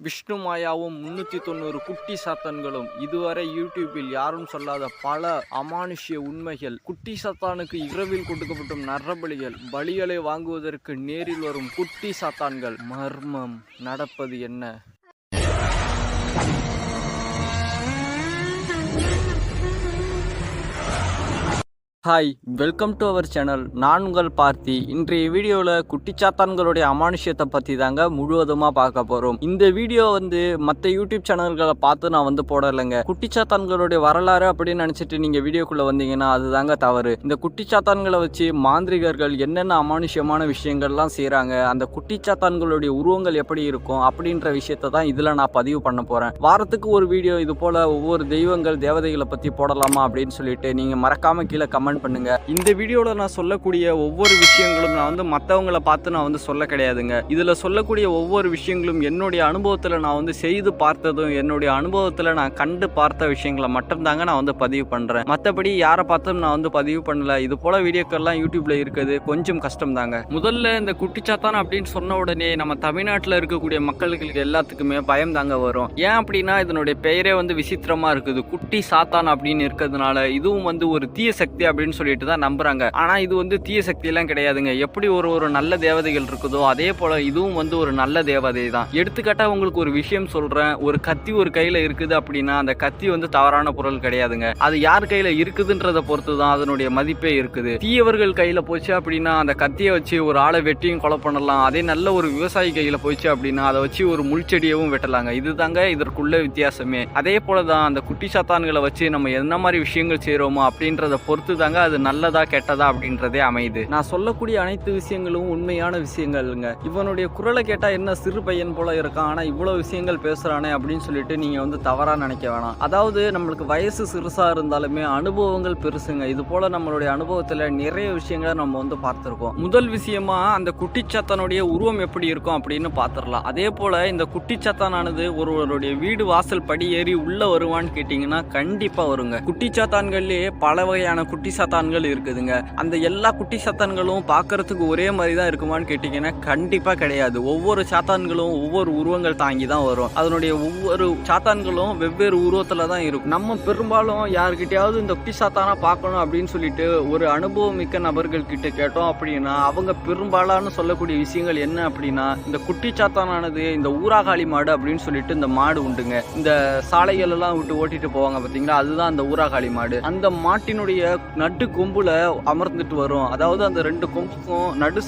விஷ்ணு மாயாவும் 390 குட்டி சாத்தான்களும் இதுவரை யூடியூபில் யாரும் சொல்லாத பல அமானுஷ்ய உண்மைகள். குட்டி சாத்தானுக்கு இரவில் கொடுக்கப்படும் நரபலிகள், பலிகளை வாங்குவதற்கு நேரில் வரும் குட்டி சாத்தான்கள். மர்மம் நடப்பது என்ன? Hi, welcome to our channel. நான் உங்கள் பார்த்தி. இன்றைய வீடியோவில் குட்டிச்சாத்தான்களுடைய அமானுஷ்யத்தை பற்றி தாங்க முழுவதுமாக பார்க்க போகிறோம். இந்த வீடியோ மற்ற யூடியூப் சேனல்களை பார்த்து நான் போடலைங்க. குட்டிச்சாத்தான்களுடைய வரலாறு அப்படின்னு நினச்சிட்டு நீங்கள் வீடியோக்குள்ளே வந்தீங்கன்னா அது தாங்க தவறு. இந்த குட்டிச்சாத்தான்களை வச்சு மாந்திரிகர்கள் என்னென்ன அமானுஷ்யமான விஷயங்கள்லாம் செய்கிறாங்க, அந்த குட்டிச்சாத்தான்களுடைய உருவங்கள் எப்படி இருக்கும் அப்படின்ற விஷயத்தை தான் இதில் நான் பதிவு பண்ண போகிறேன். வாரத்துக்கு ஒரு வீடியோ இது போல் ஒவ்வொரு தெய்வங்கள் தேவதைகளை பற்றி போடலாமா அப்படின்னு சொல்லிட்டு நீங்கள் மறக்காமல் கீழே கமெண்ட் பண்ணுங்க. இந்த வீடியோல நான் சொல்லக்கூடிய ஒவ்வொரு விஷயங்களும் நான் மற்றவங்களை பார்த்து நான் சொல்ல கிடையாதுங்க. இதுல சொல்லக்கூடிய ஒவ்வொரு விஷயங்களும் என்னுடைய அனுபவத்துல நான் செய்து பார்த்ததும், என்னுடைய அனுபவத்துல நான் கண்டு பார்த்த விஷயங்களை மட்டும்தாங்க நான் பதிவு பண்றேன். மற்றபடி யாரை பார்த்தும் நான் பதிவு பண்ணல. இது போல வீடியோக்கெல்லாம் யூடியூப்ல இருக்குது கொஞ்சம் கஷ்டம் தாங்க. முதல்ல இந்த குட்டிச்சாத்தான் அப்படின்னு சொன்ன உடனே நம்ம தமிழ்நாட்டில் இருக்கக்கூடிய மக்களுக்கு எல்லாத்துக்குமே பயம் தாங்க வரும். ஏன் அப்படின்னா இதனுடைய பெயரே விசித்திரமா இருக்குது. குட்டி சாத்தான் அப்படின்னு இருக்கிறதுனால இதுவும் ஒரு தீய சக்தி அப்படின்னு சொல்லிட்டு தான் நம்புறாங்க. ஆனா இது தீய சக்தி எல்லாம் கிடையாதுங்க. எப்படி ஒரு நல்ல தேவதைகள் இருக்குதோ அதே போல இதுவும் ஒரு நல்ல தேவதை தான். எடுத்துக்காட்டா உங்களுக்கு ஒரு விஷயம் சொல்றேன். ஒரு கத்தி ஒரு கையில இருக்குது அப்படின்னா அந்த கத்தி தவறான பொருள் கிடையாதுங்க. அது யார் கையில இருக்குதுன்றத பொறுத்து தான் அதனுடைய மதிப்பே இருக்குது. தீயவர்கள் கையில போச்சு அப்படின்னா அந்த கத்தியை வச்சு ஒரு ஆளை வெட்டியும் கொலை பண்ணலாம். அதே நல்ல ஒரு விவசாயி கையில போச்சு அப்படின்னா அதை வச்சு ஒரு முள்செடியவும் வெட்டலாங்க. இதுதாங்க இதற்குள்ள வித்தியாசமே. அதே போலதான் அந்த குட்டி சாத்தான்களை வச்சு நம்ம என்ன மாதிரி விஷயங்கள் செய்யறோமோ அப்படின்றத பொறுத்து தாங்க அது நல்லதா கெட்டதா அப்படின்றதே அமையுது. நான் சொல்லக்கூடிய அனைத்து விஷயங்களும் உண்மையான விஷயங்கள்ங்க. இவனுடைய குரலை கேட்டா என்ன சிறு பையன் போல இருக்கான், ஆனா இவ்வளவு விஷயங்கள் பேசுறானே அப்படின்னு சொல்லிட்டு நீங்க தவறா நினைக்க வேணாம். அதாவது நம்மளுக்கு வயசு சிறுசா இருந்தாலுமே அனுபவங்கள் பெருசுங்க. இது போல நம்மளுடைய அனுபவத்துல நிறைய விஷயங்களை நம்ம பார்த்திருக்கோம். முதல் விஷயமா அந்த குட்டிச்சாத்தானுடைய உருவம் எப்படி இருக்கும் அப்படின்னு பாத்திரலாம். அதே போல இந்த குட்டிச்சாத்தானானது ஒருவருடைய வீடு வாசல் படி ஏறி உள்ள வருவான்னு கேட்டீங்கன்னா கண்டிப்பா வருங்க. குட்டிச்சாத்தான்கள்லயே பல வகையான குட்டி சாத்தான்கள் இருக்குதுங்க. அந்த எல்லா குட்டி சாத்தான்களும் பார்க்கறதுக்கு ஒரே மாதிரி தான் இருக்குமான்னு கேட்டீங்கன்னா கண்டிப்பா கிடையாது. ஒவ்வொரு சாத்தான்களும் ஒவ்வொரு உருவங்கள் தாங்கி தான் வரும். அதனுடைய ஒவ்வொரு சாத்தான்களும் வெவ்வேறு உருவத்துல தான் இருக்கும். நம்ம பெரும்பாலும் யாருக்கிட்டையாவது இந்த குட்டி சாத்தானா பார்க்கணும் அப்படின்னு சொல்லிட்டு ஒரு அனுபவம் மிக்க நபர்கள் கிட்ட கேட்டோம் அப்படின்னா அவங்க பெரும்பாலான சொல்லக்கூடிய விஷயங்கள் என்ன அப்படின்னா, இந்த குட்டி சாத்தானானது இந்த ஊராகாளி மாடு அப்படின்னு சொல்லிட்டு இந்த மாடு உண்டுங்க. இந்த சாலைகள் எல்லாம் விட்டு ஓட்டிட்டு போவாங்க பாத்தீங்களா, அதுதான் அந்த ஊராகாளி மாடு. அந்த மாட்டினுடைய நடு கொம்புல அமர்ந்துட்டு வரும். அதாவது அந்த ரெண்டு கொம்புக்கும் நடு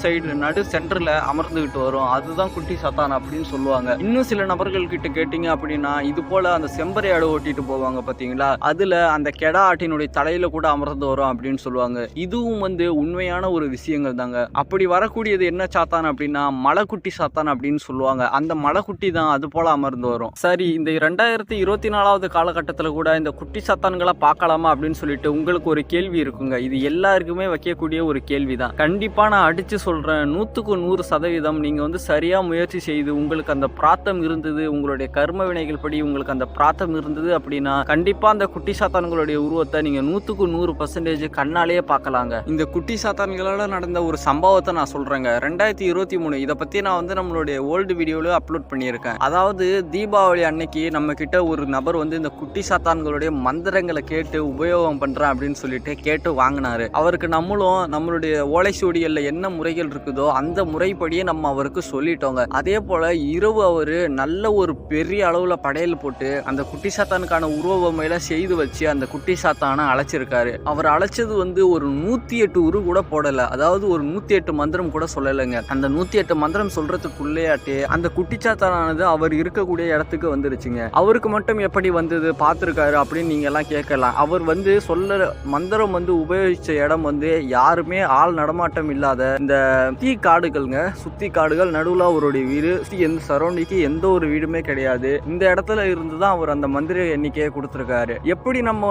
சென்டர்ல அமர்ந்துகிட்டு வரும். அதுதான் குட்டி சாத்தான் அப்படின்னு சொல்லுவாங்க. இன்னும் சில நபர்கள் கிட்ட கேட்டீங்க அப்படின்னா இது போல அந்த செம்பரை ஆடு ஓட்டிட்டு போவாங்க பாத்தீங்களா, அதுல அந்த கெடா ஆட்டினுடைய தலையில கூட அமர்ந்து வரும் அப்படின்னு சொல்லுவாங்க. இதுவும் உண்மையான ஒரு விஷயங்கள் தாங்க. அப்படி வரக்கூடியது என்ன சாத்தான் அப்படின்னா மலைக்குட்டி சாத்தான் அப்படின்னு சொல்லுவாங்க. அந்த மலைக்குட்டி தான் அது போல அமர்ந்து வரும். சரி, இந்த 2024 காலகட்டத்துல கூட இந்த குட்டி சாத்தான்களை பார்க்கலாமா அப்படின்னு சொல்லிட்டு உங்களுக்கு ஒரு கேள்வி இருக்குங்க. இது எல்லாருக்குமே வைக்கக்கூடிய ஒரு கேள்விதான். கண்டிப்பா நான் அடிச்சு சொல்றேன், 100க்கு 100% நீங்க சரியா முயற்சி செய்து உங்களுக்கு அந்த பிராத்தம் இருந்தது, உங்களுடைய கர்ம வினைகள் படி உங்களுக்கு அந்த பிராத்தம் இருந்தது அப்படின்னா கண்டிப்பா அந்த குட்டி சாத்தான்களுடைய உருவத்தை நீங்க 100க்கு 100% கண்ணாலேயே பார்க்கலாங்க. இந்த குட்டி சாத்தான்களால நடந்த ஒரு சம்பவத்தை நான் சொல்றேங்க. 2023 இதை பத்தி நான் நம்மளுடைய ஓல்டு வீடியோல அப்லோட் பண்ணியிருக்கேன். அதாவது தீபாவளி அன்னைக்கு நம்ம கிட்ட ஒரு நபர் இந்த குட்டி சாத்தான்களுடைய மந்திரங்களை கேட்டு உபயோகம் பண்றேன் அப்படின்னு சொல்லிட்டு கேட்டு வாங்கினாரு. அவருக்கு நம்மளுடைய ஓலை சுவடிகள்ல என்ன முறைகள் இருக்குதோ அந்த முறைப்படியே நம்ம அவருக்கு சொல்லிட்டோங்க. அதே போல இரவு அவரு நல்ல ஒரு பெரிய அளவுல படையல் போட்டு அந்த குட்டி சாத்தானுக்கான உருவமையில செய்து வச்சு அந்த குட்டி சாத்தான அழைச்சிருக்காரு. அவர் அழைச்சது ஒரு 108 உரு கூட போடல. அதாவது ஒரு 108 மந்திரம் கூட சொல்லலைங்க. அந்த 108 மந்திரம் சொல்றதுக்குள்ளேயாட்டு அந்த குட்டி சாத்தானானது அவர் இருக்கக்கூடிய இடத்துக்கு வந்துருச்சுங்க. அவருக்கு மட்டும் எப்படி வந்தது பார்த்திருக்காரு அப்படின்னு நீங்க எல்லாம் கேட்கலாம். அவர் சொல்ல மந்திரம் உபயோகிச்ச இடம் யாருமே ஆள் நடமாட்டம் இல்லாத இந்த சுத்தி காடுகள்ங்க. சுத்தி காடுகள், நடுவுல அவருடைய வீடு, எந்த சரௌண்டிங்க்கு எந்த ஒரு வீடுமே கிடையாது. இந்த இடத்துல இருந்துதான் அவர் அந்த மந்திர எண்ணிக்கையை கொடுத்திருக்காரு. எப்படி நம்ம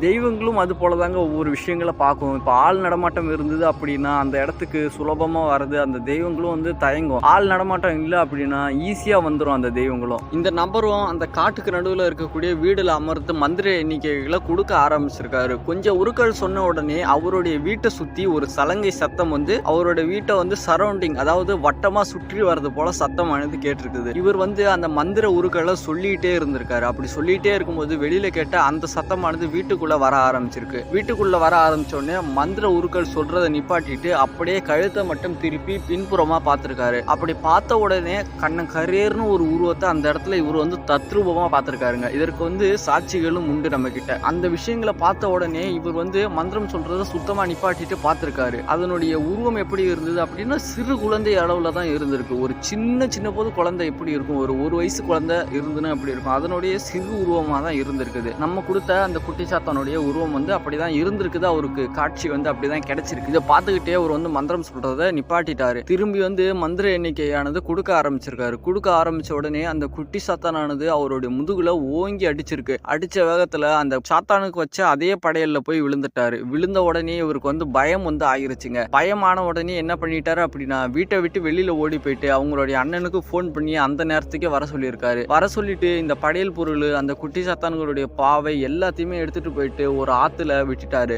தெய்வங்களும் அது போலதாங்க ஒவ்வொரு விஷயங்களை பார்க்கும். இப்ப ஆள் நடமாட்டம் இருந்தது அப்படின்னா அந்த இடத்துக்கு சுலபமா வருது. அந்த தெய்வங்களும் தயங்கும். ஆள் நடமாட்டம் இல்லை அப்படின்னா ஈஸியா வந்துடும் அந்த தெய்வங்களும். இந்த நபரும் அந்த காட்டுக்கு நடுவுல இருக்கக்கூடிய வீடுல அமர்ந்து மந்திர எண்ணிக்கைகளை கொடுக்க ஆரம்பிச்சிருக்காரு. கொஞ்சம் உருக்கள் சொன்ன சொன்ன உடனே அவருடைய வீட்டை சுத்தி ஒரு சலங்கை சத்தம் வந்து அவரோட வீட்டை வந்து சரௌண்டிங், அதாவது வட்டமா சுற்றி வர்றது போல சத்தமானது கேட்டிருக்குது. இவர் வந்து அந்த மந்திர உருக்களை சொல்லிட்டே இருந்திருக்காரு. அப்படி சொல்லிட்டே இருக்கும்போது வெளியில கேட்ட அந்த சத்தமானது வீட்டுக்குள்ள வர ஆரம்பிச்சிருக்கு. வீட்டுக்குள்ள வர ஆரம்பிச்ச உடனே மந்திர உருக்கள் சொல்றதை நிப்பாட்டிட்டு அப்படியே கழுத்தை மட்டும் திருப்பி பின்புறமா பார்த்திருக்காரு. அப்படி பார்த்த உடனே கண்ணன் கரேர்னு ஒரு உருவத்தை அந்த இடத்துல இவர் வந்து தத்ரூபமா பார்த்திருக்காருங்க. இதற்கு வந்து சாட்சிகளும் உண்டு நம்ம கிட்ட. அந்த விஷயங்களை பார்த்த உடனே இவர் வந்து மந்திரம் சொல்றதை சுத்தமா நிப்பாட்டிட்டு பார்த்திருக்காரு. அதனுடைய உருவம் எப்படி இருந்தது அப்படின்னா சிறு குழந்தை அளவுல தான் இருந்திருக்கு. ஒரு சின்ன போது குழந்தை எப்படி இருக்கும், ஒரு வயசு குழந்தை இருந்துன்னு அப்படி இருக்கும். அதனுடைய சிறு உருவமா தான் இருந்திருக்குது. நம்ம கொடுத்த அந்த குட்டி சாத்தானுடைய உருவம் வந்து அப்படிதான் இருந்திருக்குது. அவருக்கு காட்சி வந்து அப்படிதான் கிடைச்சிருக்கு. இதை பார்த்துக்கிட்டே அவர் வந்து மந்திரம் சொல்றதை நிப்பாட்டிட்டாரு. திரும்பி வந்து மந்திர எண்ணிக்கையானது கொடுக்க ஆரம்பிச்சிருக்காரு. கொடுக்க ஆரம்பிச்ச உடனே அந்த குட்டி சாத்தானானது அவருடைய முதுகுல ஓங்கி அடிச்சிருக்கு. அடிச்ச வேகத்துல அந்த சாத்தானுக்கு வச்ச அதே படையல்ல போய் விழுந்துட்டாரு. விழுந்த உடனே இவருக்கு வந்து பயம் வந்து ஆயிருச்சுங்க. பயமான உடனே என்ன பண்ணிட்டாரு அப்படின்னா வீட்டை விட்டு வெளியில ஓடி போயிட்டு அவங்களுடைய அண்ணனுக்கு போன் பண்ணி அந்த நேரத்துக்கே வர சொல்லியிருக்காரு. வர சொல்லிட்டு இந்த படையல் பொருள், அந்த குட்டி சாத்தான்களுடைய பாவை எல்லாத்தையுமே எடுத்துட்டு போயிட்டு ஒரு ஆத்துல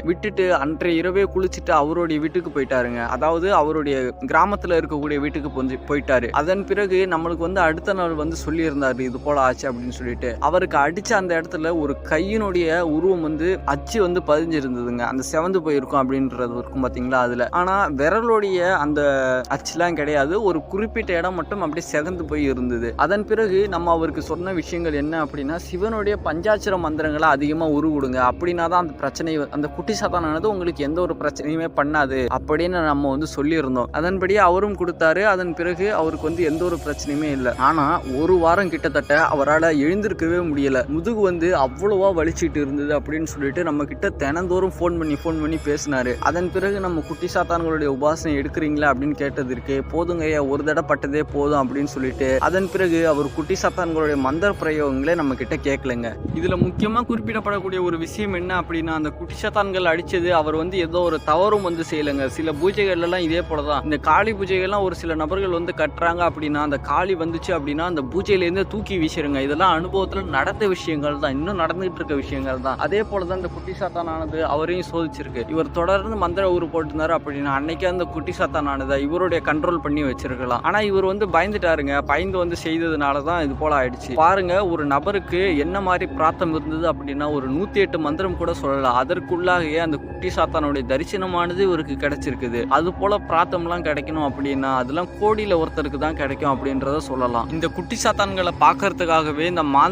விட்டுட்டு அன்றைய இரவே குளிச்சுட்டு அவருடைய வீட்டுக்கு போயிட்டாருங்க. அதாவது அவருடைய கிராமத்துல இருக்கக்கூடிய வீட்டுக்கு போயிட்டாரு. அதன் பிறகு நம்மளுக்கு வந்து அடுத்த நாள் வந்து சொல்லி இருந்தாரு இது போல ஆச்சு அப்படின்னு சொல்லிட்டு. அவருக்கு அடிச்ச அந்த இடத்துல ஒரு கையினுடைய உருவம் வந்து அச்சு வந்து பதிஞ்சிருந்ததுங்க. அந்த செவந்து போயிருக்கும் அப்படின்றது இருக்கும் பாத்தீங்களா அதுல. ஆனா விரலுடைய அந்த அச்சுலாம் கிடையாது. ஒரு குறிப்பிட்ட இடம் மட்டும் அப்படியே செகந்து போய் இருந்தது. அதன் பிறகு நம்ம அவருக்கு சொன்ன விஷயங்கள் என்ன அப்படின்னா சிவனுடைய பஞ்சாட்சர மந்திரங்களை அதிகமா உருவிடுங்க. அப்படின்னா தான் அந்த பிரச்சனை, அந்த குட்டி சாத்தானானது உங்களுக்கு எந்த ஒரு பிரச்சனையுமே பண்ணாது அப்படின்னு நம்ம வந்து சொல்லியிருந்தோம். அதன்படி அவரும் கொடுத்தாரு. அதன் பிறகு அவருக்கு வந்து எந்த ஒரு பிரச்சனையுமே இல்லை. ஆனா ஒரு வாரம் கிட்டத்தட்ட அவரால் எழுந்திருக்கவே முடியல. முதுகு வந்து அவ்வளவா வலிச்சிட்டு இருந்தது அப்படின்னு சொல்லிட்டு நம்ம கிட்ட தினந்தோறும் ஃபோன் பண்ணி பேசினாரு. அதன் பிறகு நம்ம குட்டி சாத்தான்களுடைய உபாசனை எடுக்கிறீங்களா அப்படின்னு கேட்டதற்கு போதுங்க ஐயா, ஒரு தடவை பட்டதே போதும் அப்படின்னு சொல்லிட்டு அதன் பிறகு அவர் குட்டி சாத்தான்களுடைய மந்திர பிரயோகங்களே நம்ம கிட்ட கேட்கலங்க. இதுல முக்கியமா குறிப்பிடப்படக்கூடிய ஒரு விஷயம் என்ன அப்படின்னா அந்த குட்டி சாத்தான்கள் அடிச்சது அவர் வந்து ஏதோ ஒரு தவறும் வந்து செய்யலைங்க. சில பூஜைகள் எல்லாம் இதே போலதான். இந்த காளி பூஜைகள்லாம் ஒரு சில நபர்கள் வந்து கட்டுறாங்க அப்படின்னா அந்த காளி வந்துச்சு அப்படின்னா அந்த பூஜையில இருந்து தூக்கி வீசிருங்க. இதெல்லாம் அனுபவத்துல நடந்த விஷயங்கள் தான், இன்னும் நடந்துகிட்டு இருக்க விஷயங்கள் தான். அதே போலதான் இந்த குட்டி சாத்தானானது அவரையும் சோதிச்சிருக்கு. இவர் தொடர்ந்து மந்திர ஊரு போட்டுனாரு அப்படின்னா அன்னைக்கு அந்த குட்டி சாத்தானானதை இவருடைய கண்ட்ரோல் பண்ணி வச்சிருக்கலாம். ஆனா இவர் வந்து பயந்துட்டாருங்க. பயந்து வந்து செய்ததுனாலதான் இது போல ஆயிடுச்சு. பாருங்க, ஒரு நபருக்கு என்ன மாதிரி பிரார்த்தம் இருந்தது அப்படின்னா ஒரு 108 மந்திரம் கூட சொல்லலாம். அதற்குள்ளாக அந்த குட்டி சாத்தானுடைய தரிசனமானது இவருக்கு கிடைச்சிருக்குது. அது போல பிரார்த்தம் எல்லாம் கிடைக்கணும் அப்படின்னா அதெல்லாம் கோடியில ஒருத்தருக்கு தான் கிடைக்கும் அப்படின்றத சொல்லலாம். இந்த குட்டி சாத்தான்களை பாக்குறதுக்காகவே இந்த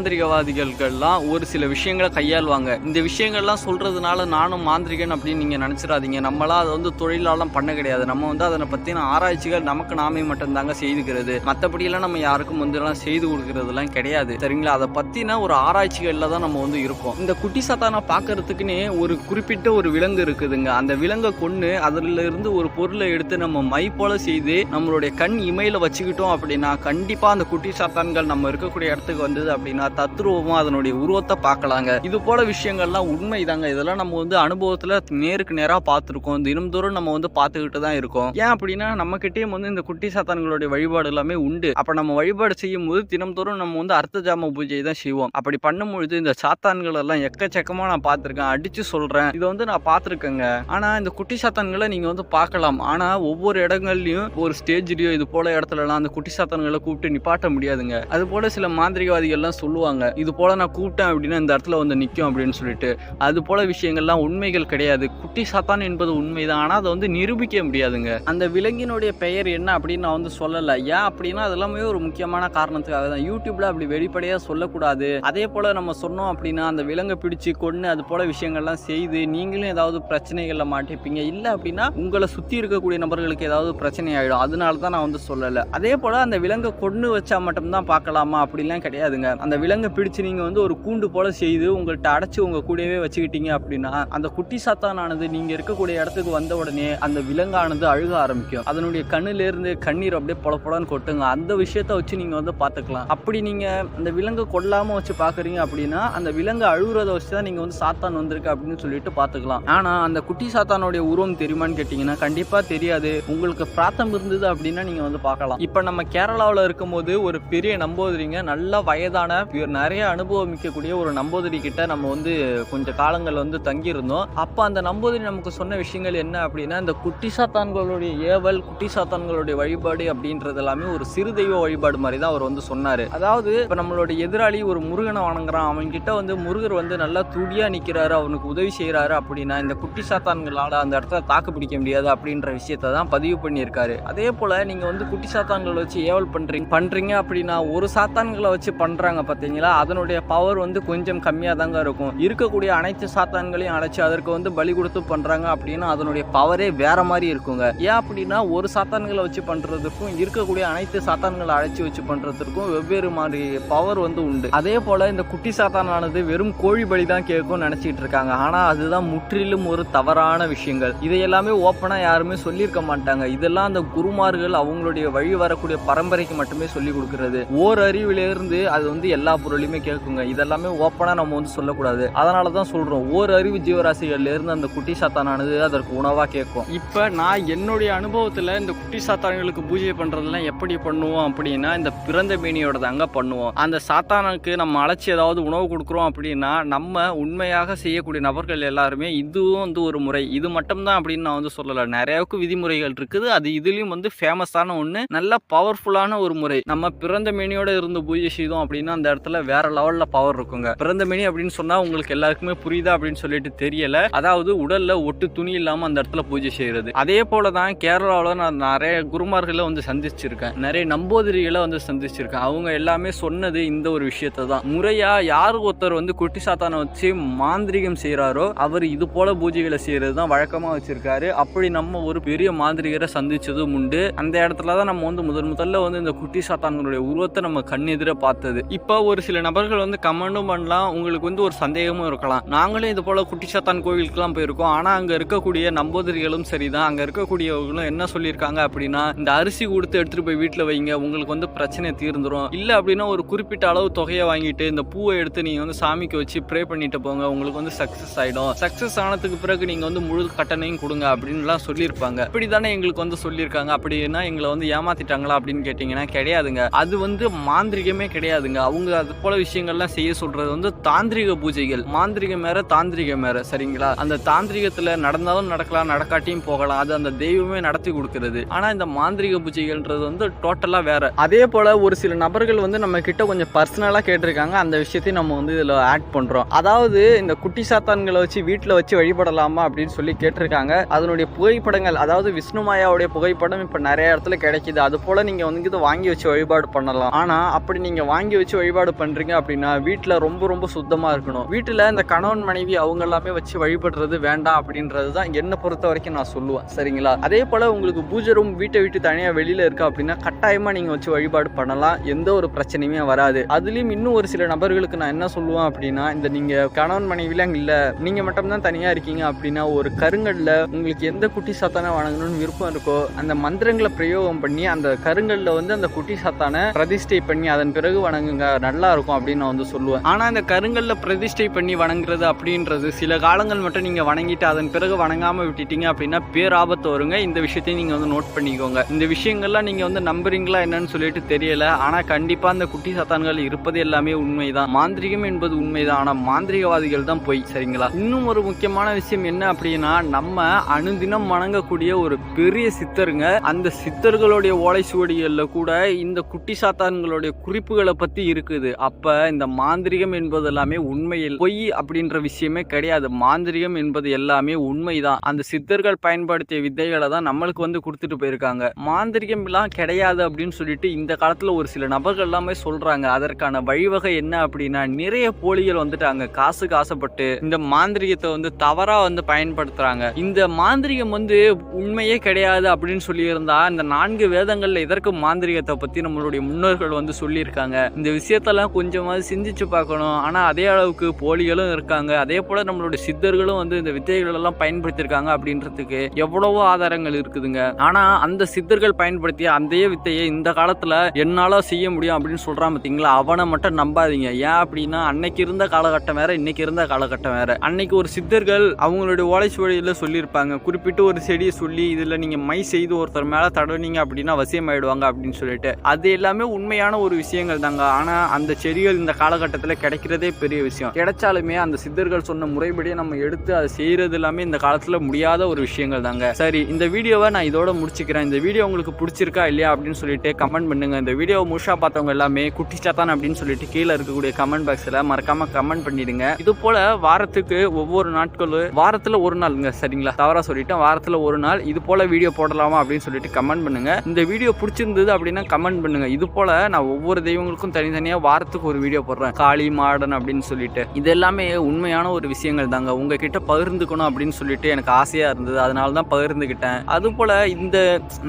மாந்திரிகவாதிகள்லாம் ஒரு சில விஷயங்களை கையாளுவாங்க. இந்த விஷயங்கள்லாம் சொல்றதுனால நானும் மாந்திரிகன் அப்படின்னு நீங்க நினைச்சிடாதீங்க. நம்மளா அதை வந்து தொழிலாளம் பண்ண கிடையாது. நம்ம வந்து அதனை பத்தின ஆராய்ச்சிகள் நமக்கு நாமே மட்டும் தாங்க செய்துக்கிறது. மற்றபடி எல்லாம் நம்ம யாருக்கும் வந்து எல்லாம் செய்து கொடுக்கறதுலாம் கிடையாது. சரிங்களா? அதை பத்தின ஒரு ஆராய்ச்சிகள்ல தான் நம்ம வந்து இருக்கோம். இந்த குட்டி சாத்தானை பாக்குறதுக்குன்னே ஒரு குறிப்பிட்ட ஒரு விலங்கு இருக்குதுங்க. அந்த விலங்கை கொண்டு அதுல இருந்து ஒரு பொருளை எடுத்து நம்ம மை போல செய்து நம்மளுடைய கண் இமையில வச்சுக்கிட்டோம் அப்படின்னா கண்டிப்பா அந்த குட்டி சாத்தான்கள் நம்ம இருக்கக்கூடிய இடத்துக்கு வந்தது அப்படின்னா தத்ரூபமா அதனுடைய உருவத்தை பார்க்கலாங்க. இது போல விஷயங்கள்லாம் உண்மைதாங்க. இதெல்லாம் நம்ம வந்து அனுபவத்துல நேருக்கு நேரா பார்த்துருக்கோம். தினம்தோறும் நம்ம வந்து பார்த்துக்கிட்டு தான் இருக்கோம். ஏன் அப்படின்னா நம்ம கிட்டேயும் வந்து இந்த குட்டி சாத்தான்களுடைய வழிபாடு எல்லாமே உண்டு. அப்ப நம்ம வழிபாடு செய்யும் போது தினம்தோறும் நம்ம வந்து அர்த்த ஜாம பூஜை தான் செய்வோம். அப்படி பண்ணும்பொழுது இந்த சாத்தான்கள் எல்லாம் எக்கச்சக்கமா நான் பார்த்திருக்கேன். அடிச்சு சொல்றேன், இதை வந்து நான் பார்த்திருக்கேங்க. ஆனா இந்த குட்டி சாத்தான்களை நீங்க வந்து பார்க்கலாம். ஆனா ஒவ்வொரு இடங்கள்லயும் ஒரு ஸ்டேஜ்லயோ இது போல இடத்துல எல்லாம் அந்த குட்டி சாத்தான்களை கூப்பிட்டு நிப்பாட்ட முடியாதுங்க. அது போல சில மாந்திரிகவாதிகள் எல்லாம் சொல்லுவாங்க, இது போல நான் கூப்பிட்டேன் அப்படின்னா இந்த இடத்துல வந்து நிற்கும் அப்படின்னு சொல்லிட்டு. அது போல விஷயங்கள்லாம் உண்மைகள் கிடையாது. குட்டி சாத்தான் என்பது உண்மைதான். ஆனா அதை வந்து நிரூபிக்க முடியாதுங்க. அந்த விலங்கினுடைய பெயர் என்ன அப்படின்னு நான் வந்து சொல்லல. ஏன் அப்படின்னா அதெல்லாமே ஒரு முக்கியமான காரணத்துக்காக தான். யூடியூப்ல அப்படி வெளிப்படையா சொல்லக்கூடாது. அதே போல நம்ம சொன்னோம் அப்படின்னா அந்த விலங்கை பிடிச்சு கொண்டு அது போல விஷயங்கள்லாம் செய்து நீங்களும் ஏதாவது பிரச்சனைகள்ல மாட்டிப்பீங்க. இல்ல அப்படின்னா உங்களை சுத்தி இருக்கக்கூடிய நபர்களுக்கு ஏதாவது பிரச்சனை ஆயிடும். அதனால தான் நான் வந்து சொல்லல. அதே போல அந்த விலங்கை கொண்டு வச்சா மட்டும்தான் பார்க்கலாமா அப்படிலாம் கிடையாதுங்க. அந்த விலங்கை பிடிச்சு நீங்க வந்து ஒரு கூண்டு போல செய்து உங்கள்கிட்ட அடைச்சு உங்க கூடவே வச்சுக்கிட்டீங்க அப்படின்னா அந்த குட்டி சாத்தானானது நீங்க இருக்கக்கூடிய இடத்துக்கு வந்த உடனே அந்த விலங்கானது அழுக ஆரம்பிக்கும். அதனுடைய கண்ணுல இருந்து கண்ணீர் அப்படியே பொலப்பொலன்னு கொட்டுங்க. அந்த விஷயத்த வச்சு நீங்க வந்து பாத்துக்கலாம். அப்படி நீங்க அந்த விலங்கை கொல்லாம வச்சு பாக்குறீங்க அப்படின்னா அந்த விலங்கு அழுகுறத வச்சுதான் நீங்க வந்து சாத்தான் வந்திருக்கு அப்படின்னு சொல்லிட்டு பாத்துக்கலாம். ஆனா அந்த குட்டி சாத்தானுடைய உருவம் தெரியுமான்னு கேட்டீங்கன்னா கண்டிப்பா தெரியாது. உங்களுக்கு பிரார்த்தம் இருந்தது அப்படின்னா நீங்க வந்து பார்க்கலாம். இப்ப நம்ம கேரளாவில் இருக்கும்போது ஒரு பெரிய நம்போதரிங்க, நல்ல வயதான நிறைய அனுபவம் மிக்கக்கூடிய ஒரு நம்போதரி கிட்ட நம்ம வந்து கொஞ்சம் காலங்கள் வந்து தங்கியிருந்தோம். இருந்தோம். அப்ப அந்த நம்பூதிரி நமக்கு சொன்ன விஷயங்கள் என்ன அப்படின்னா, இந்த குட்டி சாத்தான்களுடைய ஏவல், குட்டி சாத்தான்களுடைய வழிபாடு அப்படின்றது எல்லாமே ஒரு சிறு தெய்வ வழிபாடு மாதிரி தான் அவர் வந்து சொன்னாரு. அதாவது இப்ப நம்மளுடைய எதிராளி ஒரு முருகனை வணங்குறான், அவன் கிட்ட வந்து முருகர் வந்து நல்லா துடியா நிக்கிறாரு, அவனுக்கு உதவி செய்யறாரு அப்படின்னா இந்த குட்டி சாத்தான்களால அந்த இடத்துல தாக்கு பிடிக்க முடியாது அப்படின்ற விஷயத்தை தான் பதிவு பண்ணியிருக்காரு. அதே போல நீங்க வந்து குட்டி சாத்தான்களை வச்சு ஏவல் பண்றீங்க அப்படின்னா ஒரு சாத்தான்களை வச்சு பண்றாங்க பாத்தீங்களா, அதனுடைய பவர் வந்து கொஞ்சம் கம்மியா தாங்க இருக்கும். இருக்கக்கூடிய அனைத்து சாத்தான்களையும் அழைச்சு அதற்கு வந்து பலி கொடுத்து பண்றாங்க அப்படின்னா அதனுடைய பவரே வேற மாதிரி இருக்குங்க. ஏன் அப்படின்னா ஒரு சாத்தான்களை வச்சு பண்றதுக்கும் இருக்கக்கூடிய அனைத்து சாத்தான்களை அழைச்சி வச்சு பண்றதுக்கும் வெவ்வேறு மாதிரி பவர் வந்து உண்டு. அதே போல இந்த குட்டி சாத்தானானது வெறும் கோழி பலி தான் கேட்கும் நினைச்சிட்டு இருக்காங்க. ஆனா அதுதான் முற்றிலும் ஒரு தவறான விஷயங்கள். இதை எல்லாமே ஓப்பனா யாருமே சொல்லியிருக்க மாட்டாங்க. இதெல்லாம் அந்த குருமார்கள் அவங்களுடைய வழி வரக்கூடிய பரம்பரைக்கு மட்டுமே சொல்லி கொடுக்கிறது. ஓர் அறிவிலிருந்து அது வந்து எல்லா பொருளையுமே கேட்குங்க. இதெல்லாமே ஓப்பனா நம்ம வந்து சொல்லக்கூடாது. அதனாலதான் சொல்றோம், ஓர் அறிவு ஜீவராசிகள்ல இருந்து அந்த குட்டி சாத்தானானது அதற்கு உணவா கேட்கும். இப்ப நான் என்னுடைய அனுபவத்துல இந்த குட்டி சாத்தான்களுக்கு பூஜை பண்றதெல்லாம் எப்படி பண்ணுவோம் அப்படின்னா, இந்த பிறந்த மேனியோட தாங்க பண்ணுவோம். அந்த சாத்தானுக்கு நம்ம அழைச்சி ஏதாவது உணவு கொடுக்குறோம் அப்படின்னா நம்ம உண்மையாக செய்யக்கூடிய நபர்கள் எல்லாருமே இதுவும் வந்து ஒரு முறை. இது மட்டும்தான் அப்படின்னு நான் வந்து சொல்லல, நிறையாவுக்கு விதிமுறைகள் இருக்குது. அது இதுலயும் வந்து ஃபேமஸான ஒண்ணு, நல்ல பவர்ஃபுல்லான ஒரு முறை. நம்ம பிறந்த மேனியோட இருந்து பூஜை செய்தோம் அப்படின்னா அந்த இடத்துல வேற லெவல்ல பவர் இருக்குங்க. பிறந்த மேனி அப்படின்னு சொன்னா உங்களுக்கு எல்லாருக்குமே புரியுதா அப்படின்னு சொல்லிட்டு தெரியல. அதாவது உடல்ல ஒட்டு துணி இல்லாம அந்த இடத்துல பூஜை செய்யறது. அதே போலதான் கேரளாவில் நான் நிறைய குருமார்களை வந்து சந்திச்சிருக்கேன், நிறைய நம்பூதிரிகளை வந்து சந்திச்சிருக்கேன். அவங்க எல்லாமே சொன்னது இந்த ஒரு விஷயத்தை தான். முறையா யாரு ஒருத்தர் வந்து குட்டி சாத்தானை வச்சு மாந்திரிகம் செய்யறாரோ அவர் இது போல பூஜைகளை செய்யறது தான் வழக்கமா வச்சிருக்காரு. அப்படி நம்ம ஒரு பெரிய மாந்திரிகரை சந்திச்சதும் உண்டு. அந்த இடத்துலதான் நம்ம வந்து முதல்ல வந்து இந்த குட்டி சாத்தான்களுடைய உருவத்தை நம்ம கண்ணெதிர பார்த்தது. இப்ப ஒரு சில நபர்கள் வந்து கமெண்டும் பண்ணலாம், உங்களுக்கு வந்து ஒரு சந்தேகமும் இருக்கலாம். நாங்களும் இது போல குட்டி சாத்தான் கோவிலுக்குலாம் போயிருக்கோம், ஆனா அங்க இருக்கக்கூடிய நம்பூதிரிகளும் சரிதான், அங்க இருக்கக்கூடியவர்களும் என்ன சொல்லியிருக்காங்க அப்படின்னா, இந்த அரிசி கொடுத்து எடுத்துட்டு போய் வீட்டுல வைங்க, உங்களுக்கு வந்து பிரச்சனை தீர்ந்துரும். இல்ல அப்படின்னா ஒரு குறிப்பிட்ட அளவு தொகையை வாங்கிட்டு இந்த பூவை எடுத்து நீங்க வந்து சாமிக்கு வச்சு ப்ரே பண்ணிட்டு போங்க, உங்களுக்கு வந்து சக்சஸ் ஆயிடும். சக்சஸ் ஆனதுக்கு பிறகு நீங்க வந்து முழு கட்டணையும் கொடுங்க அப்படின்னு எல்லாம் சொல்லியிருப்பாங்க. இப்படிதானே எங்களுக்கு வந்து சொல்லியிருக்காங்க. அப்படின்னா எங்களை வந்து ஏமாத்திட்டாங்களா அப்படின்னு கேட்டீங்கன்னா கிடையாதுங்க. அது வந்து மாந்திரிகமே கிடையாதுங்க. அவங்க அது போல விஷயங்கள்லாம் செய்ய சொல்றது வந்து தாந்திரிக பூஜைகள். மாந்திரிகம் வேற தாந்திரிகம் வேற, சரிங்களா? அந்த தாந்திரிகத்துல நடந்தாலும் நடக்கலாம், நடக்காட்டியும் போகலாம். அது அந்த தெய்வமே நடத்தி கொடுக்கிறது. ஆனா இந்த மாந்திரிக பூஜைகள்ன்றது வந்து டோட்டலா வேற. அதே போல ஒரு சில நபர்கள் வந்து நம்ம கிட்ட கொஞ்சம் பர்சனலா கேட்டிருக்காங்க. அந்த விஷயத்தையும் நம்ம வந்து இதுல ஆட் பண்றோம். அதாவது இந்த குட்டி சாத்தான்களை வச்சு வீட்டுல வச்சு வழிபடலாமா அப்படின்னு சொல்லி கேட்டிருக்காங்க. அதனுடைய புகைப்படங்கள், அதாவது விஷ்ணுமாயாவுடைய புகைப்படம் இப்ப நிறைய இடத்துல கிடைக்குது. அது போல நீங்க வந்து இதை வாங்கி வச்சு வழிபாடு பண்ணலாம். ஆனா அப்படி நீங்க வாங்கி வச்சு வழிபாடு பண்றீங்க அப்படின்னா வீட்டுல ரொம்ப ரொம்ப சுத்தமா இருக்கணும். வீட்டுல இந்த கணவன் மனைவி அவங்க எல்லாமே வச்சு வழிபடுறது வேண்டாம் அப்படின்றது தான் என்னை பொறுத்த வரைக்கும் நான் சொல்லுவேன், சரிங்களா? அதே போல உங்களுக்கு பூஜை ரூம் வீட்டை விட்டு தனியா வெளியில இருக்கு அப்படின்னா கட்டாயமா நீங்க வச்சு வழிபாடு பண்ணலாம், எந்த ஒரு பிரச்சனையுமே வராது. அதுலயும் இன்னும் ஒரு சில நபர்களுக்கு நான் என்ன சொல்லுவேன் அப்படின்னா, இந்த நீங்க கணவன் மனைவிலாம் இல்ல, நீங்க மட்டும் தான் தனியா இருக்கீங்க அப்படின்னா ஒரு கருங்கல்ல உங்களுக்கு எந்த குட்டி சாத்தானை வணங்கணும்னு விருப்பம் இருக்கோ அந்த மந்திரங்களை பிரயோகம் பண்ணி அந்த கருங்கல்ல வந்து அந்த குட்டி சாத்தானை பிரதிஷ்டை பண்ணி அதன் பிறகு வணங்குங்க, நல்லா இருக்கும் அப்படின்னு நான் வந்து சொல்லுவேன். ஆனா இந்த கருங்கல்ல பிரதிஷ்டை பண்ணி வணங்குறது அப்படின்றது சில காலங்கள் மட்டும் நீங்க வணங்கிட்டு அதன் பிறகு வணங்காம விட்டுட்டீங்க அப்படின்னா பேராபத்து வருங்க. இந்த விஷயத்தையும் நீங்க வந்து நோட் பண்ணிக்கோங்க. இந்த விஷயங்கள்லாம் நீங்க வந்து நம்புறீங்களா என்னன்னு சொல்லிட்டு தெரியல, ஆனா கண்டிப்பா அந்த குட்டி சாத்தான்கள் இருப்பது எல்லாமே உண்மைதான். மாந்திரிகம் என்பது உண்மைதான், ஆனா மாந்திரிகவாதிகள் தான் போய், சரிங்களா? இன்னும் ஒரு முக்கியமான விஷயம் என்ன அப்படின்னா, நம்ம அனுதினம் வணங்கக்கூடிய ஒரு பெரிய சித்தருங்க. அந்த சித்தர்களுடைய ஓலை சுவடிகள்ல கூட இந்த குட்டி சாத்தான்களுடைய குறிப்புகளை பத்தி இருக்குது. அப்ப இந்த மாந்திரிகம் என்பது எல்லாமே உண்மையில் பொய் அப்படின்ற விஷயமே கிடையாது. மாந்திரிகம் என்பது எல்லாமே உண்மைதான். அந்த சித்தர்கள் பயன்படுத்திய வித்தைகளை தான் நம்மளுக்கு வந்து கொடுத்துட்டு போயிருக்காங்க. மாந்திரிகம் எல்லாம் கிடையாது அப்படின்னு சொல்லிட்டு இந்த காலத்துல ஒரு சில நபர்கள் எல்லாமே சொல்றாங்க. அதற்கான வழிவகை என்ன அப்படின்னா, நிறைய போலிகள் வந்துட்டாங்க, காசுக்கு ஆசைப்பட்டு இந்த மாந்திரிகத்தை வந்து தவறா வந்து பயன்படுத்துறாங்க. இந்த மாந்திரிகம் வந்து உண்மையே கிடையாது அப்படின்னு சொல்லி இருந்தா இந்த 4 வேதங்கள்ல இதற்கு மாந்திரிகத்தை பத்தி நம்மளுடைய முன்னோர்கள் வந்து சொல்லியிருக்காங்க. இந்த விஷயத்தெல்லாம் கொஞ்சமாவது சிந்திச்சு பார்க்கணும். ஆனா அதே அளவுக்கு போலிகளும் இருக்காங்க. அதே போல நம்மளுடைய சித்தர்களும் வந்து இந்த வித்தைகள் எல்லாம் பயன்படுத்தியிருக்காங்க அப்படின்றதுக்கு எவ்வளவோ ஆதாரங்கள் இருக்குதுங்க. ஆனா அந்த சித்தர்கள் பயன்படுத்திய அந்த வித்தையை இந்த காலத்துல என்னால செய்ய முடியும் அப்படின்னு சொல்றான் பாத்தீங்களா, அவனை மட்டும் நம்பாதீங்க. ஏன் அப்படின்னா அன்னைக்கு இருந்த காலகட்டம் வேற, இன்னைக்கு இருந்த காலகட்டம் வேற. அன்னைக்கு ஒரு சித்தர்கள் அவங்களுடைய ஓலைச்சுவடியில சொல்லியிருப்பாங்க, குறிப்பிட்டு ஒரு செடியை சொல்லி இதுல நீங்க மை செய்து ஒருத்தர் மேல தடவினீங்க அப்படின்னா வசியம் ஆயிடுவாங்க அப்படின்னு சொல்லிட்டு, அது எல்லாமே உண்மையான ஒரு விஷயங்கள் தாங்க. ஆனா அந்த செடிகள் இந்த காலகட்டத்தில் கிடைக்கிறதே பெரிய விஷயம். கிடைச்சாலுமே அந்த சித்தர்கள் சொன்ன முறைப்படியே நம்ம நம்ம எடுத்து அதை செய்யறது எல்லாமே இந்த காலத்துல முடியாத ஒரு விஷயங்கள் தாங்க. சரி, இந்த வீடியோவை நான் இதோட முடிச்சுக்கிறேன். இந்த வீடியோ உங்களுக்கு பிடிச்சிருக்கா இல்லையா அப்படின்னு சொல்லிட்டு கமெண்ட் பண்ணுங்க. இந்த வீடியோவை முழுசா பார்த்தவங்க எல்லாமே குட்டி சாத்தான் அப்படின்னு சொல்லிட்டு கீழே இருக்கக்கூடிய கமெண்ட் பாக்ஸ்ல மறக்காம கமெண்ட் பண்ணிடுங்க. இது போல வாரத்துக்கு ஒவ்வொரு நாட்களும் வாரத்துல ஒரு நாளுங்க, சரிங்களா, தவறா சொல்லிட்டேன், வாரத்துல ஒரு நாள் இது போல வீடியோ போடலாமா அப்படின்னு சொல்லிட்டு கமெண்ட் பண்ணுங்க. இந்த வீடியோ பிடிச்சிருந்தது அப்படின்னா கமெண்ட் பண்ணுங்க. இது போல நான் ஒவ்வொரு தெய்வங்களுக்கும் தனித்தனியா வாரத்துக்கு ஒரு வீடியோ போடுறேன், காளி மாடன் அப்படின்னு சொல்லிட்டு. இது எல்லாமே உண்மையான ஒரு விஷயங்கள் தாங்க. உங்ககிட்ட பகிர்ந்துக்கணும் அப்படின்னு சொல்லிட்டு எனக்கு ஆசையா இருந்தது, அதனால தான் பகிர்ந்துக்கிட்டேன். அது போல இந்த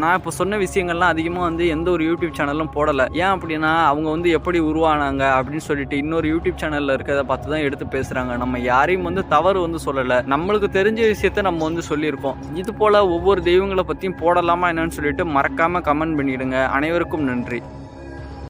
நான் இப்போ சொன்ன விஷயங்கள்லாம் அதிகமாக வந்து எந்த ஒரு யூடியூப் சேனலும் போடலை. ஏன் அப்படின்னா அவங்க வந்து எப்படி உருவானாங்க அப்படின்னு சொல்லிட்டு இன்னொரு யூடியூப் சேனல்ல இருக்கிறத பார்த்து தான் எடுத்து பேசுறாங்க. நம்ம யாரையும் வந்து தவறு வந்து சொல்லலை, நம்மளுக்கு தெரிஞ்ச விஷயத்த நம்ம வந்து சொல்லியிருக்கோம். இது போல ஒவ்வொரு தெய்வங்களை பற்றியும் போடலாமா என்னன்னு சொல்லிட்டு மறக்காம கமெண்ட் பண்ணிடுங்க. அனைவருக்கும் நன்றி.